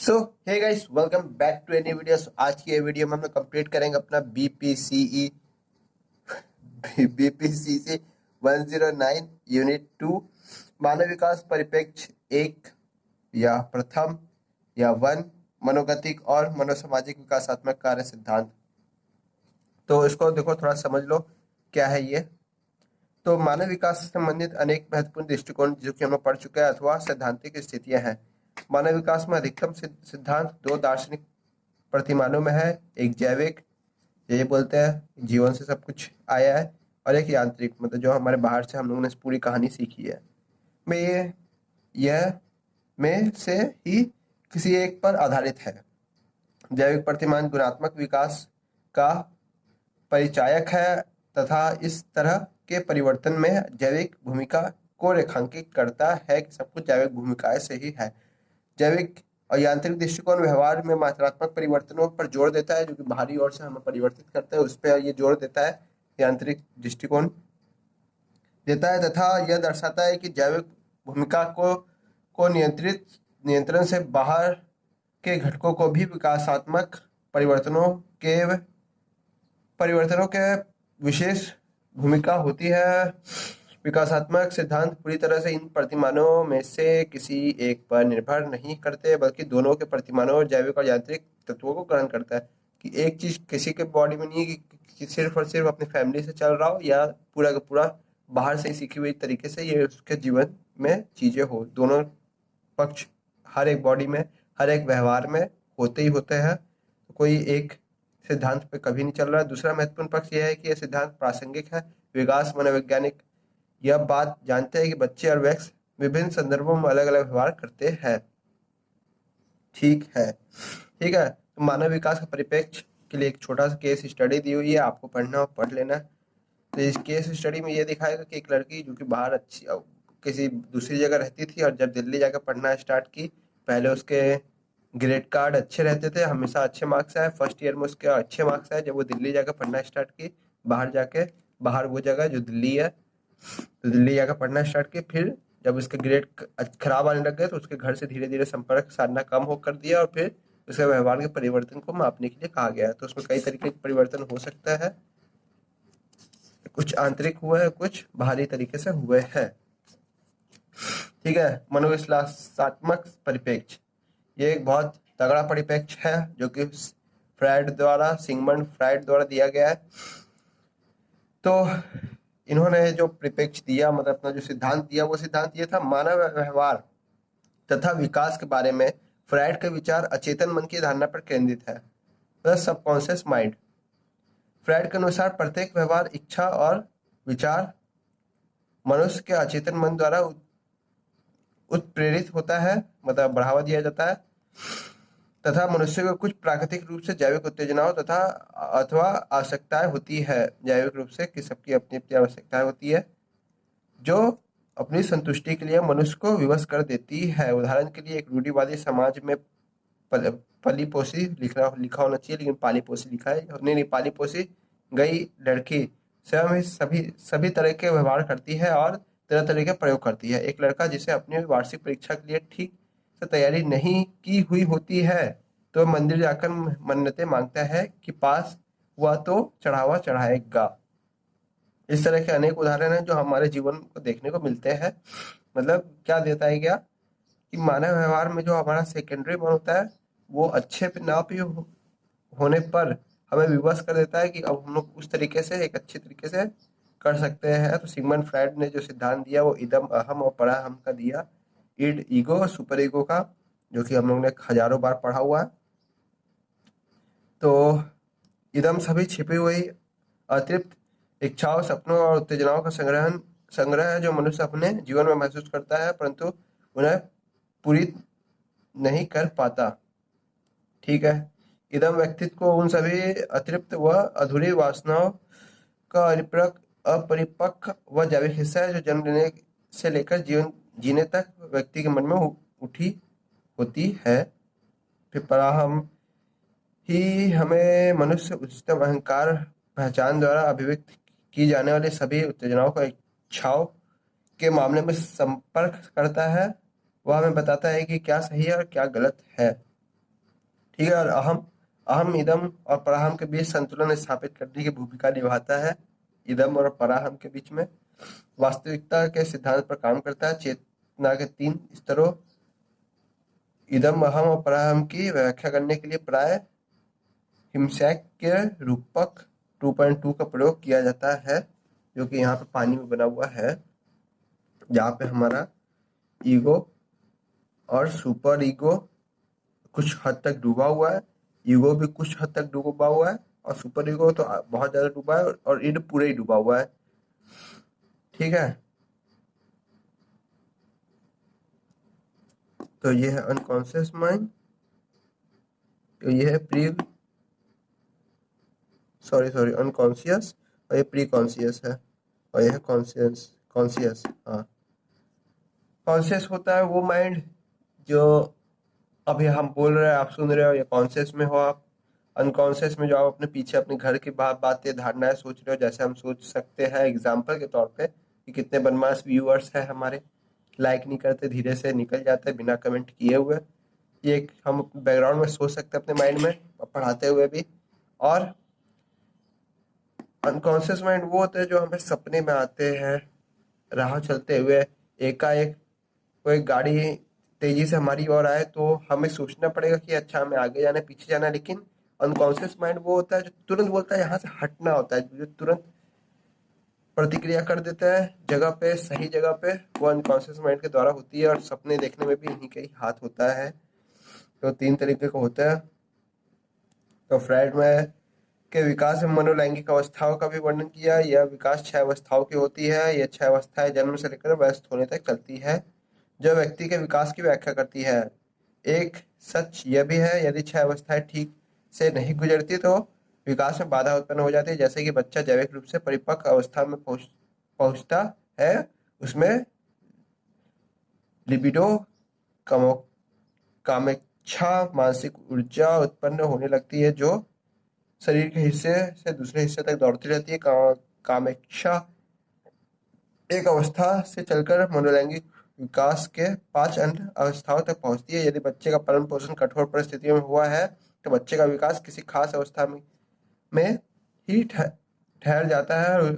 So hey guys, welcome back to any video. आज की ये वीडियो में हम लोग कंप्लीट करेंगे अपना बीपीसीसी 109 यूनिट 2 मानव विकास परिप्रेक्ष्य एक या प्रथम या वन मनोगतिक और मनोसामाजिक विकासात्मक कार्य सिद्धांत। तो इसको देखो, थोड़ा समझ लो क्या है ये। तो मानव विकास से संबंधित अनेक महत्वपूर्ण दृष्टिकोण जो कि हम लोग पढ़ चुके हैं अथवा सैद्धांतिक स्थितियां हैं। मानव विकास में अधिकतम सिद्धांत दो दार्शनिक प्रतिमानों में है। एक जैविक, ये बोलते हैं जीवन से सब कुछ आया है, और एक यांत्रिक, मतलब जो हमारे बाहर से हम लोगों ने पूरी कहानी सीखी है। में यह में से ही किसी एक पर आधारित है। जैविक प्रतिमान गुणात्मक विकास का परिचायक है तथा इस तरह के परिवर्तन में जैविक भूमिका को रेखांकित करता है कि सब कुछ जैविक भूमिकाएं से ही है। जैविक और यांत्रिक दृष्टिकोण व्यवहार में मात्रात्मक परिवर्तनों पर जोर देता है, जो कि बाहरी ओर से हमें परिवर्तित करते हैं, उस पर ये जोर देता है। यांत्रिक दृष्टिकोण देता है तथा यह दर्शाता है कि जैविक भूमिका को नियंत्रण से बाहर के घटकों को भी विकासात्मक परिवर्तनों के विशेष भूमिका होती है। विकासात्मक सिद्धांत पूरी तरह से इन प्रतिमानों में से किसी एक पर निर्भर नहीं करते, बल्कि दोनों के प्रतिमानों, जैविक और यांत्रिक तत्वों को ग्रहण करता है। कि एक चीज किसी के बॉडी में नहीं है कि सिर्फ और सिर्फ अपनी फैमिली से चल रहा हो, या पूरा का पूरा बाहर से सीखी हुई तरीके से ये उसके जीवन में चीजें हो। दोनों पक्ष हर एक बॉडी में, हर एक व्यवहार में होते ही होते हैं। तो कोई एक सिद्धांत पे कभी नहीं चल रहा है। दूसरा महत्वपूर्ण पक्ष यह है कि यह सिद्धांत प्रासंगिक है। विकास मनोवैज्ञानिक यह बात जानते हैं कि बच्चे और वयस्क विभिन्न संदर्भों में अलग अलग व्यवहार करते हैं। ठीक है। तो मानव विकास का परिप्रेक्ष्य के लिए एक छोटा सा केस स्टडी दी हुई है, आपको पढ़ना हो पढ़ लेना। तो इस केस स्टडी में यह दिखाएगा कि एक लड़की जो कि बाहर अच्छी किसी दूसरी जगह रहती थी, और जब दिल्ली जाकर पढ़ना स्टार्ट की, पहले उसके ग्रेड कार्ड अच्छे रहते थे, हमेशा अच्छे मार्क्स आए, फर्स्ट ईयर में उसके अच्छे मार्क्स आए। जब वो दिल्ली जाकर पढ़ना स्टार्ट की, बाहर वो जगह जो दिल्ली है, तो दिल्ली जाकर पढ़ना स्टार्ट की। फिर जब उसके ग्रेड खराब आने लग गए, तो उसके घर से धीरे धीरे संपर्क साधना कम हो कर दिया, और फिर उसके व्यवहार के परिवर्तन को मापने के लिए कहा गया। तो उसमें कई तरीके के परिवर्तन हो सकता है, कुछ आंतरिक हुए हैं, कुछ बाहरी तरीके से हुए हैं। ठीक है। मनोविश्लेषणात्मक परिप्रेक्ष्य, ये एक बहुत तगड़ा परिप्रेक्ष्य है जो कि सिगमंड फ्रायड द्वारा दिया गया है। तो इन्होंने जो परिप्रेक्ष्य दिया, मतलब अपना जो सिद्धांत दिया, वो सिद्धांत ये था, मानव व्यवहार तथा विकास के बारे में फ्रायड के विचार अचेतन मन की धारणा पर केंद्रित है, द सबकॉन्शियस माइंड। फ्रायड के अनुसार प्रत्येक व्यवहार, इच्छा और विचार मनुष्य के अचेतन मन द्वारा उत्प्रेरित होता है, मतलब बढ़ावा दिया जाता है, तथा मनुष्य को कुछ प्राकृतिक रूप से जैविक उत्तेजनाओं तथा अथवा आवश्यकताएं होती है। जैविक रूप से कि सबकी अपनी अपनी आवश्यकताएं होती है, जो अपनी संतुष्टि के लिए मनुष्य को विवश कर देती है। उदाहरण के लिए, एक रूढ़िवादी समाज में पली पोसी लिखा होना चाहिए, लेकिन पाली पोसी लिखा है। नहीं, पाली पोसी गई लड़की स्वयं ही सभी तरह के व्यवहार करती है और तरह तरह के प्रयोग करती है। एक लड़का जिसे अपनी वार्षिक परीक्षा के लिए ठीक से तैयारी नहीं की हुई होती है, तो मंदिर जाकर मन्नतें मांगता है कि पास हुआ तो चढ़ावा चढ़ाएगा। इस तरह के अनेक उदाहरण हैं जो हमारे जीवन को देखने को मिलते हैं। मतलब क्या देता है, क्या कि मानव व्यवहार में जो हमारा सेकेंडरी मन होता है, वो अच्छे पे ना भी होने पर हमें विवश कर देता है कि अब हम लोग उस तरीके से एक अच्छे तरीके से कर सकते हैं। तो सिगमंड फ्रायड ने जो सिद्धांत दिया, वो इदम, अहम और परा हम का दिया, इड, ईगो और सुपर ईगो का, जो कि हम लोग ने हजारों बार पढ़ा हुआ है। तो इदम सभी छिपी हुई अतृप्त इच्छाओं, सपनों और उत्तेजनाओं का संग्रह है, जो मनुष्य अपने जीवन में महसूस करता है, परंतु उन्हें पूरी नहीं कर पाता। ठीक है। इदम व्यक्तित्व को उन सभी अतृप्त व अधूरी वासनाओं का अपरिपक्व व जैविक हिस्सा है, जो जन्म लेने से लेकर जीवन जीने तक व्यक्ति के मन में उठी होती है। फिर पराहम ही हमें मनुष्य उच्चतम अहंकार पहचान द्वारा अभिव्यक्त की जाने वाली सभी उत्तेजनाओं का इच्छाओं के मामले में संपर्क करता है। वह हमें बताता है कि क्या सही है और क्या गलत है। ठीक है, और अहम अहम इदम और पराहम के बीच संतुलन स्थापित करने की भूमिका निभाता है। इदम और पराहम के बीच में वास्तविकता के सिद्धांत पर काम करता है। चेतना के 3 स्तरों इदम, अहम और पराहम की व्याख्या करने के लिए प्राय हिमशैक के रूपक 2.2 का प्रयोग किया जाता है, जो कि यहाँ पे पानी में बना हुआ है, जहाँ पे हमारा ईगो और सुपर ईगो कुछ हद तक डूबा हुआ है, ईगो भी कुछ हद तक डूबा हुआ है, और सुपर ईगो तो बहुत ज्यादा डूबा है, और ईड पूरे ही डूबा हुआ है। ठीक है, तो ये है अनकॉन्शियस माइंड, तो ये है अनकॉन्शियस, और ये प्री कॉन्शियस है, और ये है कॉन्शियस। हाँ, कॉन्शियस होता है वो माइंड जो अभी हम बोल रहे हैं, आप सुन रहे हो, या कॉन्शियस में हो आप। अनकॉन्शियस में जो आप अपने पीछे अपने घर की बातें धारणाएं सोच रहे हो, जैसे हम सोच सकते हैं एग्जाम्पल के तौर पे कि कितने बदमाश व्यूअर्स हैं हमारे, लाइक नहीं करते, धीरे से निकल जाते हैं बिना कमेंट किए हुए। ये एक हम बैकग्राउंड में सोच सकते हैं अपने माइंड में पढ़ाते हुए भी। और अनकॉन्शियस माइंड वो होते हैं जो हमें सपने में आते हैं, राह चलते हुए एकाएक कोई गाड़ी तेजी से हमारी ओर आए तो हमें सोचना पड़ेगा कि अच्छा हमें आगे जाना है पीछे जाना है, लेकिन अनकॉन्शियस माइंड वो होता है जो तुरंत बोलता है यहाँ से हटना होता है, जो तुरंत प्रतिक्रिया कर देता है जगह पे, सही जगह पे। वो अनकॉन्शियस माइंड के द्वारा होती है, और सपने देखने में भी इन्हीं का ही हाथ होता है। तो 3 तरीके का होता है। तो फ्राइड में के विकास में मनोलैंगिक अवस्थाओं का भी वर्णन किया। यह विकास 6 अवस्थाओं की होती है। यह 6 अवस्थाएं जन्म से लेकर वयस्क होने तक चलती है, जो व्यक्ति के विकास की व्याख्या करती है। एक सच यह भी है, यदि 6 अवस्थाएं ठीक से नहीं गुजरती तो विकास में बाधा उत्पन्न हो जाती है। जैसे कि बच्चा जैविक रूप से परिपक्व अवस्था में पहुंचता है, उसमें लिबिडो, कामो कामेच्छा, मानसिक ऊर्जा उत्पन्न होने लगती है, जो शरीर के हिस्से से दूसरे हिस्से तक दौड़ती रहती है। कामेच्छा एक अवस्था से चलकर मनोलैंगिक विकास के 5 अन्य अवस्थाओं तक पहुंचती है। यदि बच्चे का पालन पोषण कठोर परिस्थितियों में हुआ है तो बच्चे का विकास किसी खास अवस्था में ही ठहर जाता है,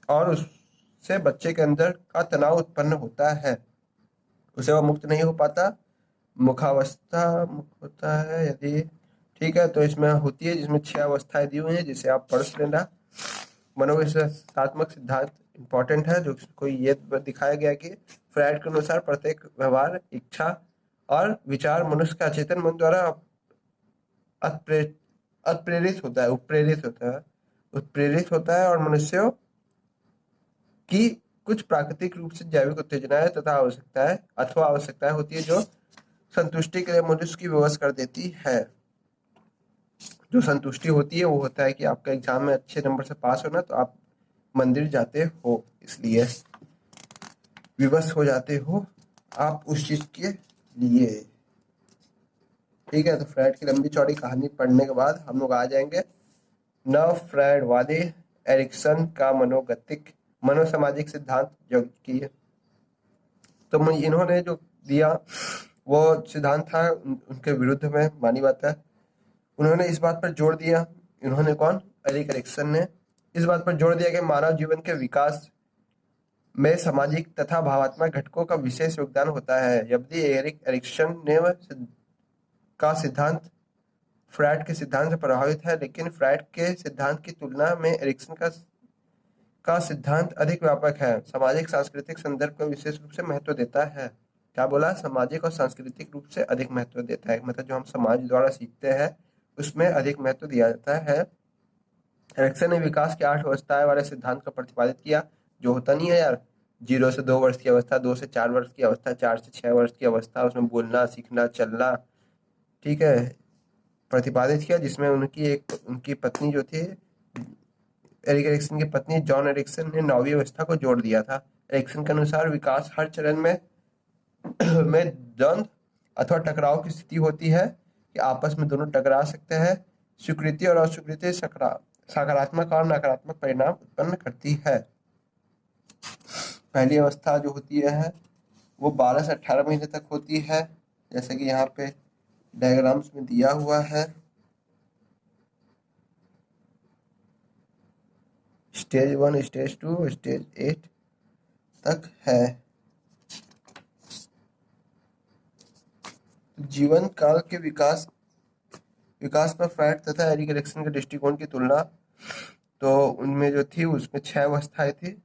और उससे बच्चे के अंदर का तनाव उत्पन्न होता है, उसे वह मुक्त नहीं हो पाता। मुखावस्था मुक्त होता है यदि, ठीक है, तो इसमें होती है, जिसमें 6 अवस्थाएं दी हुई हैं, जिसे आप पढ़ लेना। मनोविश्लेषणात्मक सिद्धांत इंपॉर्टेंट है, जो कोई ये दिखाया गया कि फ्रायड के अनुसार प्रत्येक व्यवहार, इच्छा और विचार मनुष्य का अचेतन मन द्वारा अप्रेरित होता है, उत्प्रेरित होता है, और मनुष्यों की कुछ प्राकृतिक रूप से जैविक उत्तेजनाएं तथा आवश्यकताएं होती है, जो संतुष्टि के लिए मनुष्य की व्यवस्था कर देती है। जो संतुष्टि होती है वो होता है कि आपका एग्जाम में अच्छे नंबर से पास होना, तो आप मंदिर जाते हो, इसलिए विवश हो जाते हो आप उस चीज के लिए। ठीक है, तो फ्रायड की लंबी चौड़ी कहानी पढ़ने के बाद हम लोग आ जाएंगे नव फ्रायडवादी एरिक्सन का मनोसामाजिक सिद्धांत, जो कि तो इन्होंने जो दिया वो सिद्धांत था उनके विरुद्ध में मानी बात है। उन्होंने इस बात पर जोर दिया, इन्होंने कौन, एरिक एरिक्सन ने इस बात पर जोर दिया कि मानव जीवन के विकास में सामाजिक तथा भावात्मक घटकों का विशेष योगदान होता है। यद्यपि एरिक एरिक्सन ने का सिद्धांत फ्रायड के सिद्धांत से प्रभावित है, लेकिन फ्रायड के सिद्धांत की तुलना में एरिक्सन का सिद्धांत अधिक व्यापक है, सामाजिक सांस्कृतिक संदर्भ को विशेष रूप से महत्व देता है। क्या बोला, सामाजिक और सांस्कृतिक रूप से अधिक महत्व देता है, मतलब जो हम समाज द्वारा सीखते हैं उसमें अधिक महत्व दिया जाता है। एरिक्सन ने विकास की 8 अवस्थाएं वाले सिद्धांत का प्रतिपादित किया, जो होता नहीं है यार, 0 से 2 वर्ष की अवस्था, 2 से 4 वर्ष की अवस्था, 4 से 6 वर्ष की अवस्था, उसमें बोलना सीखना चलना, ठीक है, प्रतिपादित किया, जिसमें उनकी पत्नी जो थी, एरिक एरिक्सन की पत्नी जॉन एरिक्सन ने 9वीं अवस्था को जोड़ दिया था। एरिक्सन के अनुसार विकास हर चरण में में द्वंद्व अथवा टकराव की स्थिति होती है, कि आपस में दोनों टकरा सकते हैं। स्वीकृति और अस्वीकृति सकारात्मक और नकारात्मक परिणाम उत्पन्न करती है। पहली अवस्था जो होती है वो 12 से 18 महीने तक होती है, जैसे कि यहाँ पे डायग्राम्स में दिया हुआ है। स्टेज 1, स्टेज 2, स्टेज 8 तक है। जीवन काल के विकास में फ्रायड तथा एरिक एरिक्सन के दृष्टिकोण की तुलना, तो उनमें जो थी उसमें 6 अवस्थाएं थी।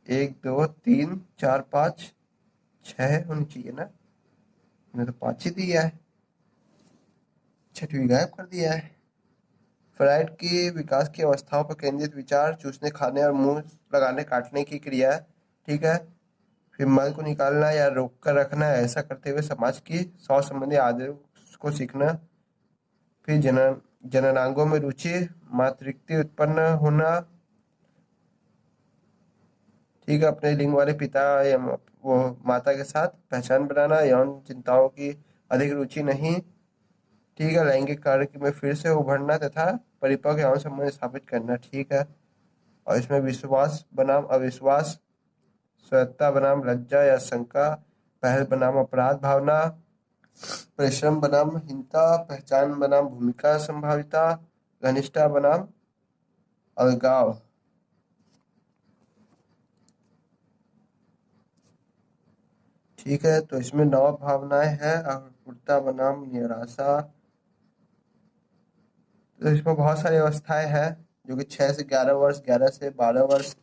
1, 2, 3, 4, 5, 6 होनी चाहिए ना, मैंने तो 5 ही दिया है, 6वीं गायब कर दिया है। फ्रायड की विकास की अवस्थाओं पर केंद्रित विचार, चूसने, खाने और मुंह लगाने काटने की क्रिया, ठीक है, फिर मल को निकालना या रोक कर रखना, ऐसा करते हुए समाज की 100 संबंधी आदतों को सीखना, फिर जननांगों में रुचि, मातृत्व उत्पन्न होना, ठीक है, अपने लिंग वाले पिता या वो माता के साथ पहचान बनाना, यौन चिंताओं की अधिक रुचि नहीं, ठीक है, लैंगिक कार्य में फिर से उभरना तथा परिपक्व यौन संबंध स्थापित करना, ठीक है। और इसमें विश्वास बनाम अविश्वास, स्वच्छता बनाम लज्जा या शंका, पहल बनाम अपराध भावना, परिश्रम बनाम हीनता, पहचान बनाम भूमिका संभाविता, घनिष्ठता बनाम अलगाव। ठीक है, तो इसमें 9 भावनाएं हैं। आकुलता बनाम निराशा, तो इसमें बहुत सारी अवस्थाएं हैं जो कि 6 से 11 वर्ष, 11 से 12 वर्ष,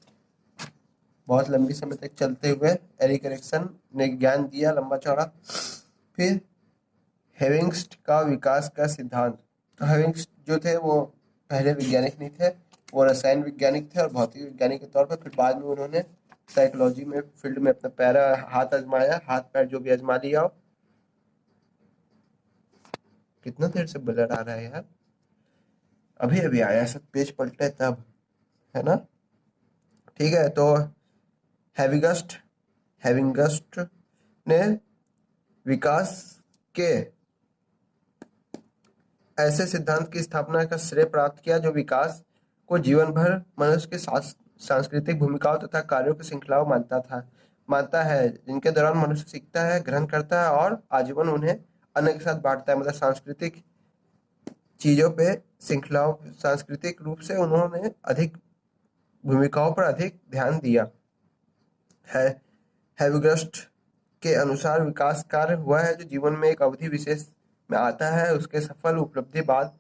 बहुत लंबी समय तक चलते हुए एरिक एरिक्सन ने ज्ञान दिया लंबा चौड़ा। फिर हेविंग्स्ट का विकास का सिद्धांत, तो हेविंग्स्ट जो थे वो पहले वैज्ञानिक नहीं थे, वो रसायन वैज्ञानिक थे और भौतिक वैज्ञानिक के तौर पर, फिर बाद में उन्होंने साइकोलॉजी में फील्ड में अपना पैरा हाथ आजमाया, हाथ पैर जो भी आजमा लिया। कितना देर से ब्लर आ रहा है यार, अभी अभी आया, सब पेज पलटे तब, है ना। ठीक है, तो हेविंगस्ट हेविंगस्ट ने विकास के ऐसे सिद्धांत की स्थापना का श्रेय प्राप्त किया जो विकास को जीवन भर मनुष्य के सांस्कृतिक भूमिकाओं तथा कार्यों की श्रृंखलाओं मानता है, जिनके दौरान मनुष्य सीखता है, ग्रहण करता है और आजीवन उन्हें अन्य के साथ बांटता है। मतलब सांस्कृतिक चीजों पे श्रृंखलाओं, सांस्कृतिक रूप से उन्होंने अधिक भूमिकाओं पर अधिक ध्यान दिया है। हेविग्रस्ट के अनुसार विकास कार्य हुआ है जो जीवन में एक अवधि विशेष में आता है, उसके सफल उपलब्धि बाद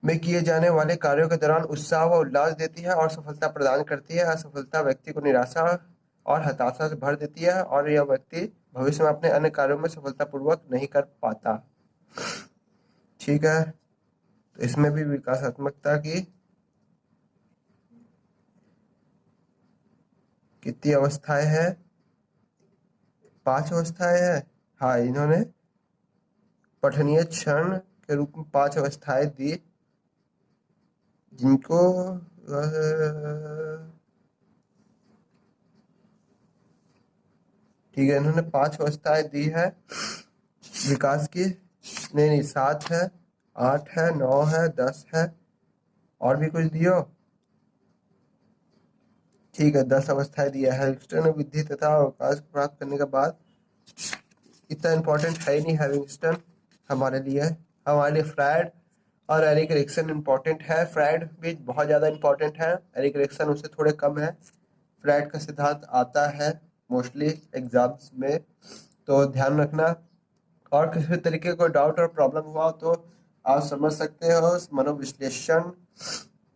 में किए जाने वाले कार्यों के दौरान उत्साह व उल्लास देती है और सफलता प्रदान करती है। असफलता व्यक्ति को निराशा और हताशा से भर देती है और यह व्यक्ति भविष्य में अपने अन्य कार्यों में सफलतापूर्वक नहीं कर पाता। ठीक है, तो इसमें भी विकासात्मकता की कितनी अवस्थाएं हैं, 5 अवस्थाएं हैं। हाँ, इन्होंने पठनीय क्षण के रूप में 5 अवस्थाएं दी, जिनको ठीक है, इन्होंने 5 अवस्थाएं दी है विकास की। नहीं, 7 है, 8 है, 9 है, 10 है, और भी कुछ दियो। ठीक है, 10 अवस्थाएं दिया है। हेविंगस्टन ने बुद्धि तथा अवकाश प्राप्त करने के बाद, इतना इम्पोर्टेंट है ही नहीं हेविंगस्टन हमारे लिए फ्रायड और एरिक एरिक्सन इम्पोर्टेंट है। फ्रायड भी बहुत ज़्यादा इम्पोर्टेंट है, एरिक एरिक्सन उससे थोड़े कम है। फ्रायड का सिद्धांत आता है मोस्टली एग्जाम्स में, तो ध्यान रखना। और किसी भी तरीके को डाउट और प्रॉब्लम हुआ तो आप समझ सकते हो। मनोविश्लेषण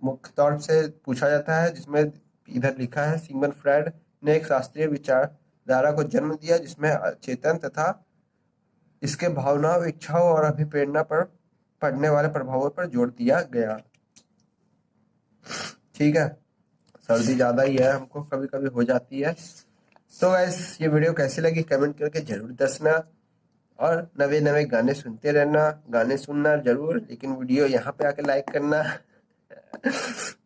मुख्य तौर से पूछा जाता है, जिसमें इधर लिखा है सिगमंड फ्रायड ने एक शास्त्रीय विचारधारा को जन्म दिया जिसमें चेतन तथा इसके भावनाओं, इच्छाओं और अभिप्रेरणा पर पड़ने वाले प्रभावों पर जोर दिया गया। ठीक है, सर्दी ज्यादा ही है, हमको कभी कभी हो जाती है। तो गाइस, ये वीडियो कैसी लगी कमेंट करके जरूर दसना, और नवे नवे गाने सुनते रहना, गाने सुनना जरूर, लेकिन वीडियो यहाँ पे आके लाइक करना।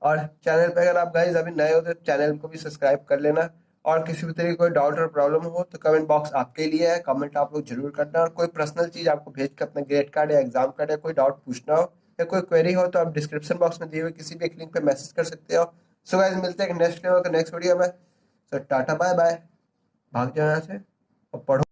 और चैनल पे अगर आप गाइस अभी नए हो तो चैनल को भी सब्सक्राइब कर लेना। और किसी भी तरह की कोई डाउट और प्रॉब्लम हो तो कमेंट बॉक्स आपके लिए है, कमेंट आप लोग जरूर करना। और कोई पर्सनल चीज आपको भेज के अपना ग्रेड कार्ड या एग्जाम कार्ड या कोई डाउट पूछना हो या कोई क्वेरी हो तो आप डिस्क्रिप्शन बॉक्स में दिए हुए किसी भी एक लिंक पे मैसेज कर सकते हो। सो गाइस, मिलते हैं नेक्स्ट वीडियो में। सो टाटा बाय बाय, भाग जाओ यहाँ से और पढ़ो।